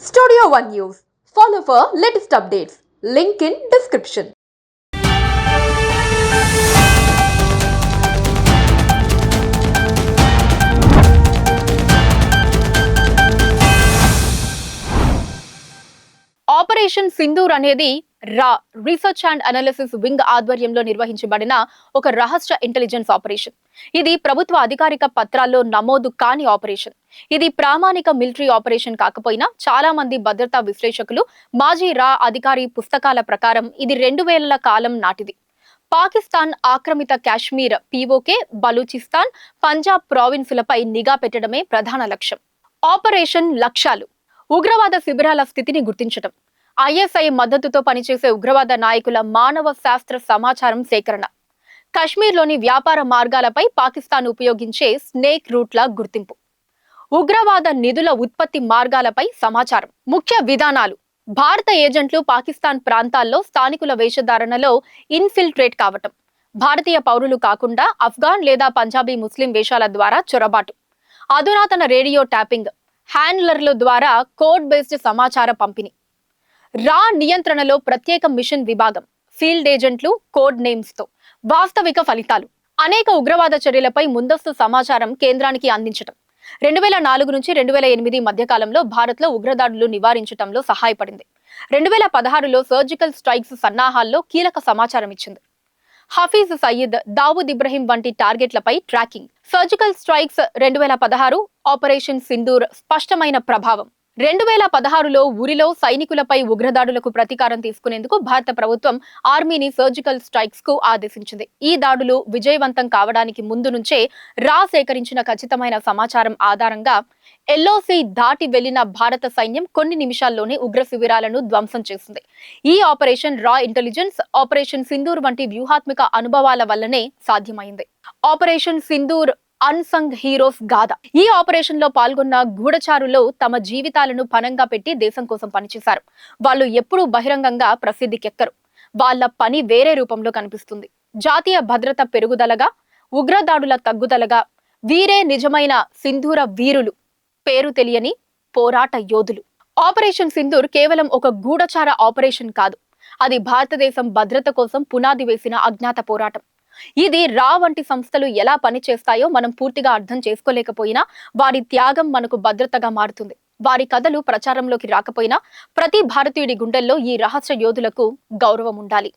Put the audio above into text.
Studio One News. Follow for latest updates. Link in description. Operation Sindoor అనేది research and analysis wing ఆధ్వర్యంలో నిర్వహించబడిన ఒక రహస్య intelligence operation. ఇది ప్రభుత్వ అధికారిక పత్రాల్లో నమోదు కాని ఆపరేషన్. ఇది ప్రామాణిక మిలిటరీ ఆపరేషన్ కాకపోయినా చాలా మంది భద్రతా విశ్లేషకులు, మాజీ అధికారి పుస్తకాల ప్రకారం ఇది 2000ల కాలం నాటిది. పాకిస్తాన్ ఆక్రమిత కాశ్మీర్, పీఓకే, బలూచిస్తాన్, పంజాబ్ ప్రావిన్సులపై నిఘా పెట్టడమే ప్రధాన లక్ష్యం. ఆపరేషన్ లక్ష్యాలు: ఉగ్రవాద శిబిరాల స్థితిని గుర్తించడం, ఐఎస్ఐ మద్దతుతో పనిచేసే ఉగ్రవాద నాయకుల మానవ శాస్త్ర సమాచారం సేకరణ, కశ్మీర్లోని వ్యాపార మార్గాలపై పాకిస్తాన్ ఉపయోగించే స్నేక్ రూట్ల గుర్తింపు, ఉగ్రవాద నిధుల ఉత్పత్తి మార్గాలపై సమాచారం. ముఖ్య విధానాలు: భారత ఏజెంట్లు పాకిస్తాన్ ప్రాంతాల్లో స్థానికుల వేషధారణలో ఇన్ఫిల్ట్రేట్ కావటం, భారతీయ పౌరులు కాకుండా అఫ్ఘాన్ లేదా పంజాబీ ముస్లిం వేషాల ద్వారా చొరబాటు, అధునాతన రేడియో ట్యాపింగ్, హ్యాండ్లర్ల ద్వారా కోడ్ బేస్డ్ సమాచార పంపిణీ, నియంత్రణలో ప్రత్యేక మిషన్ విభాగం, ఫీల్డ్ ఏజెంట్లు కోడ్ నేమ్స్ తో వాస్తవిక ఫలితాలు. అనేక ఉగ్రవాద చర్యలపై ముందస్తు సమాచారం కేంద్రానికి అందించడం. 2004 నుంచి 2008 మధ్య కాలంలో భారత్ లో ఉగ్రదాడులు నివారించడంలో సహాయపడింది. 2016లో సర్జికల్ స్ట్రైక్స్ సన్నాహాల్లో కీలక సమాచారం ఇచ్చింది. హఫీజ్ సయీద్, దావూద్ ఇబ్రహీం వంటి టార్గెట్లపై tracking. Surgical strikes 2016, operation Sindoor స్పష్టమైన ప్రభావం. 2016లో ఉరిలో సైనికులపై ఉగ్రదాడులకు ప్రతీకారం తీసుకునేందుకు భారత ప్రభుత్వం ఆర్మీని సర్జికల్ స్ట్రైక్స్ కు ఆదేశించింది. ఈ దాడులు విజయవంతం కావడానికి ముందు నుంచే సేకరించిన ఖచ్చితమైన సమాచారం ఆధారంగా ఎల్ఓసి దాటి వెళ్లిన భారత సైన్యం కొన్ని నిమిషాల్లోనే ఉగ్ర శిబిరాలను ధ్వంసం చేసింది. ఈ ఆపరేషన్ ఇంటెలిజెన్స్, ఆపరేషన్ సింధూర్ వంటి వ్యూహాత్మక అనుభవాల వల్లనే సాధ్యమైంది. ఆపరేషన్ సింధూర్ అన్సంగ్ హీరోస్ గాథ. ఈ ఆపరేషన్ లో పాల్గొన్న గూఢచారులు తమ జీవితాలను పణంగా పెట్టి దేశం కోసం పనిచేశారు. వాళ్ళు ఎప్పుడూ బహిరంగంగా ప్రసిద్ధికెక్కరు. వాళ్ళ పని వేరే రూపంలో కనిపిస్తుంది. జాతీయ భద్రత పెరుగుదలగా, ఉగ్రదాడుల తగ్గుదలగా. వీరే నిజమైన సింధూర వీరులు, పేరు తెలియని పోరాట యోధులు. ఆపరేషన్ సింధూర్ కేవలం ఒక గూఢచార ఆపరేషన్ కాదు. అది భారతదేశం భద్రత కోసం పునాది వేసిన అజ్ఞాత పోరాటం. ఇది వంటి సంస్థలు ఎలా పనిచేస్తాయో మనం పూర్తిగా అర్థం చేసుకోలేకపోయినా వారి త్యాగం మనకు భద్రతగా మారుతుంది. వారి కథలు ప్రచారంలోకి రాకపోయినా ప్రతి భారతీయుడి గుండెల్లో ఈ రహస్య యోధులకు గౌరవం ఉండాలి.